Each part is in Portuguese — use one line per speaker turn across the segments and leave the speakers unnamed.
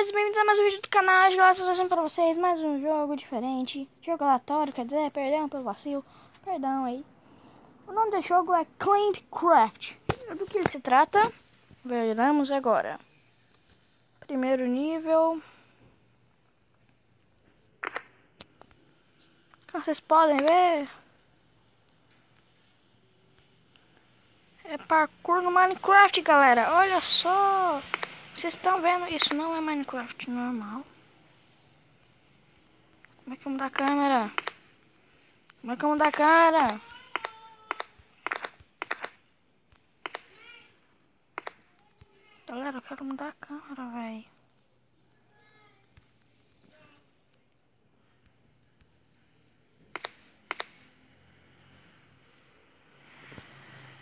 guys, bem-vindos a mais um vídeo do canal. Hoje eu estou trazendo para vocês mais um jogo diferente. Jogo aleatório, quer dizer, perdão pelo vacilo. Perdão aí. O nome do jogo é Clampcraft. Do que ele se trata? Veremos agora. Primeiro nível. Como vocês podem ver, é parkour no Minecraft, galera. Olha só. Vocês estão vendo? Isso não é Minecraft normal. Como é que eu mudo a câmera? Como é que eu mudo a câmera? Galera, eu quero mudar a câmera, velho.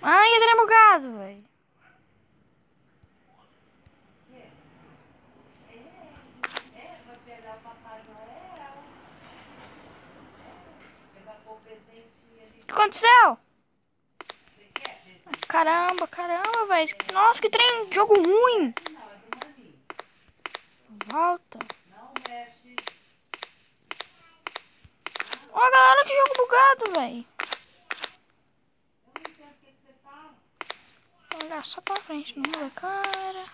Ai, eu tenho bugado, velho. O que aconteceu? Caramba, caramba, velho. Nossa, que trem, jogo ruim. Volta. Ó, galera, que jogo bugado, velho. Olha só pra frente, não muda, cara.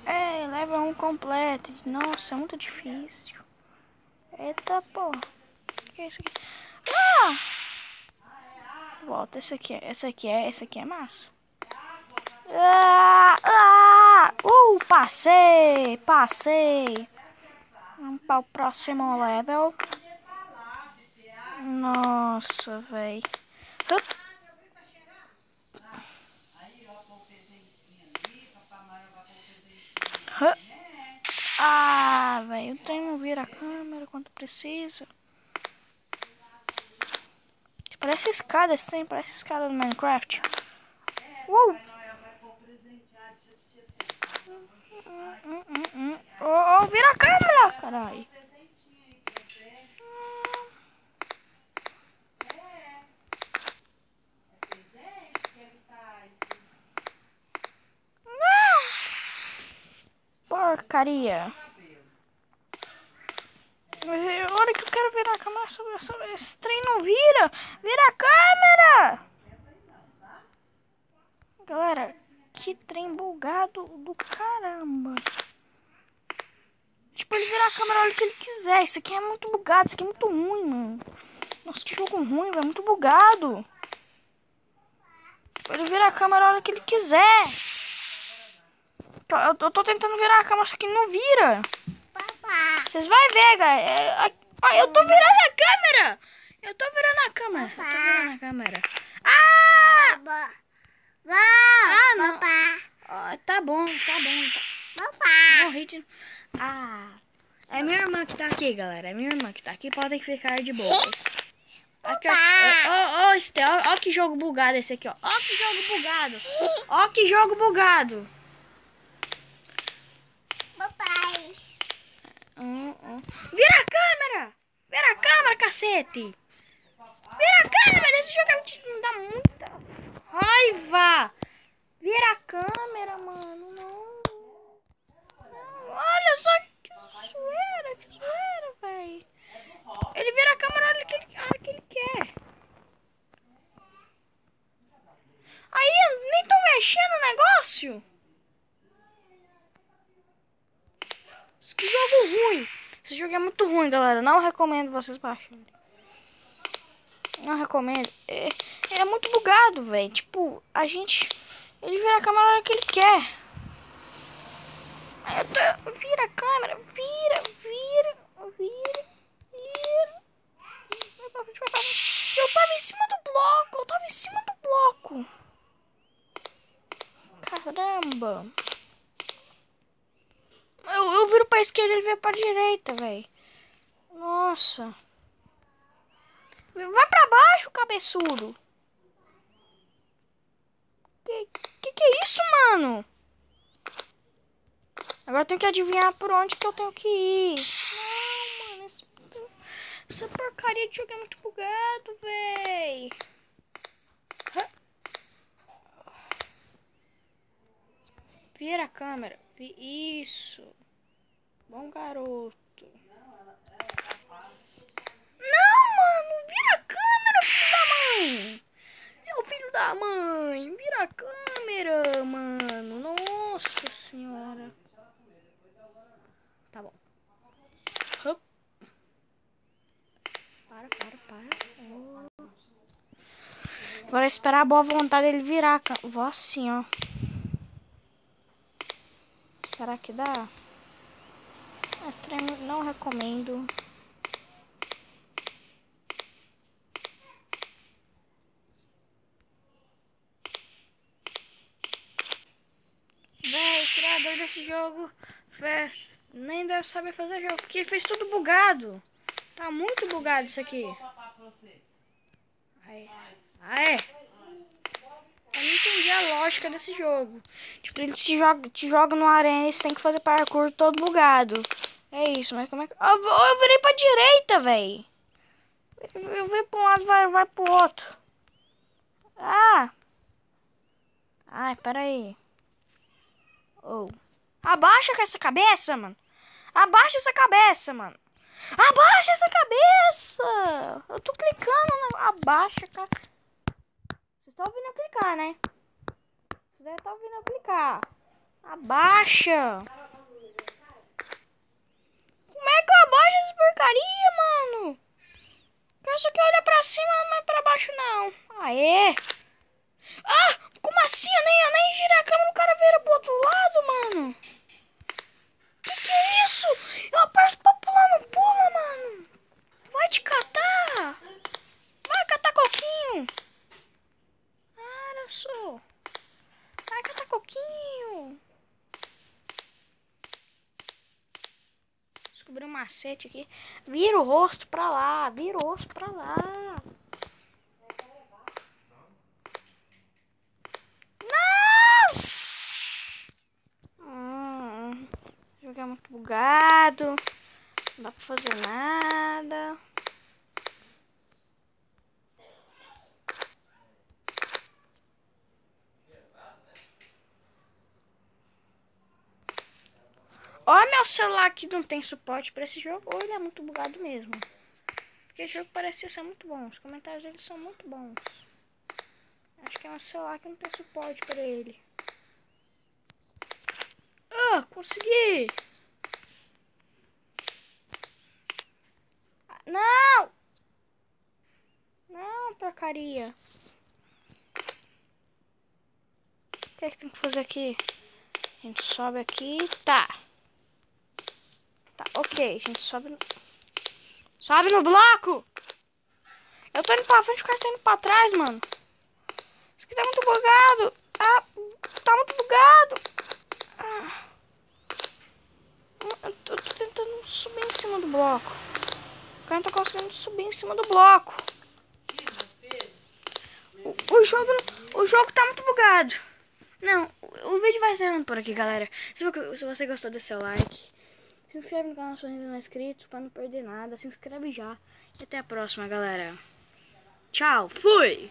É, leva um completo. Nossa, é muito difícil. Eita, porra. O que é isso aqui? Ah! Volta, esse aqui é massa. Passei. Vamos para o próximo level. Nossa, velho. Ah, velho, o trem não vira a câmera quando precisa. Parece escada esse trem, parece escada do Minecraft. Oh, vira a câmera, caralho. Porcaria. Mas a hora que eu quero virar a câmera, esse trem não vira. Vira a câmera. Galera, que trem bugado do caramba. Tipo, ele vira a câmera a hora que ele quiser. Isso aqui é muito bugado, isso aqui é muito ruim, mano. Nossa, que jogo ruim, velho. Muito bugado. Ele vira a câmera a hora que ele quiser. Eu tô tentando virar a câmera, só que não vira. Vocês vão ver, galera. Eu tô virando a câmera. Eu tô virando a câmera. Ah! Ah, não. Tá bom. Morri de... Ah. É minha irmã que tá aqui, galera. É minha irmã que tá aqui. Podem ficar de boas. Aqui, ó que jogo bugado esse aqui, ó. Ó que jogo bugado. Ó que jogo bugado.
Papai.
Vira a câmera, cacete. Vira a câmera. Esse jogo me dá muita raiva. Vira a câmera, mano. Não. Olha só que zoeira, velho. Ele vira a câmera a hora que ele quer. Aí, nem tô mexendo no negócio. Que jogo ruim. Esse jogo é muito ruim, galera. Não recomendo vocês baixarem. Não recomendo. É muito bugado, velho. Tipo, ele vira a câmera a hora que ele quer. Vira a câmera. Vira. Eu tava em cima do bloco. Caramba. Eu viro pra esquerda e ele vira pra direita, velho. Nossa. Vai pra baixo, cabeçudo. Que é isso, mano? Agora eu tenho que adivinhar por onde que eu tenho que ir. Não, mano. Essa porcaria de jogo é muito bugado, véi. Vira a câmera. Isso. Bom garoto. Não, mano. Vira a câmera, filho da mãe. Seu filho da mãe. Vira a câmera, mano. Nossa senhora. Tá bom. Hup. Para. Oh. Agora é esperar a boa vontade dele virar a câmera. Vou assim, ó. Será que dá? Mas não recomendo. Véi, o criador desse jogo nem deve saber fazer jogo, porque ele fez tudo bugado. Tá muito bugado isso aqui. Aê. Eu não entendi a lógica desse jogo. Tipo, ele te joga no arena e você tem que fazer parkour todo bugado. É isso, mas como é que... Eu virei pra direita, véi. Eu virei pra um lado, vai pro outro. Ah. Ai, peraí. Oh. Abaixa com essa cabeça, mano. Abaixa essa cabeça, mano. Abaixa essa cabeça. Eu tô clicando na... Abaixa, cara. Vocês estão ouvindo eu clicar, né? Vocês devem estar ouvindo eu clicar. Abaixa. Como é que eu abaixo essa porcaria, mano? Eu só quero olhar pra cima, mas pra baixo não. Aê. Ah, como assim? Eu nem girei a câmera, o cara vira pro outro lado, mano. Que é isso? Eu aperto pra pular, não pula, mano. Vai te catar. Vai catar coquinho. Olha só. Vai catar coquinho. Descobri um macete aqui. Vira o rosto pra lá. Vira o rosto pra lá. Não! O jogo é muito bugado. Não dá pra fazer nada. Olha meu celular que não tem suporte pra esse jogo. Ou ele é muito bugado mesmo. Porque o jogo parece ser muito bom. Os comentários deles são muito bons. Acho que é um celular que não tem suporte pra ele. Ah, consegui! Não! Não, porcaria. O que é que tem que fazer aqui? A gente sobe aqui. Tá. Tá, ok. A gente sobe no... Sobe no bloco! Eu tô indo pra frente, o cara tá indo pra trás, mano. Isso aqui tá muito bugado. Ah, tá muito bugado. Ah. Eu tô tentando subir em cima do bloco. O cara não tá conseguindo subir em cima do bloco. O jogo tá muito bugado. Não, o vídeo vai encerrando por aqui, galera. Se você gostou, dê seu like. Se inscreve no canal se você ainda não é inscrito, pra não perder nada. Se inscreve já. E até a próxima, galera. Tchau, fui!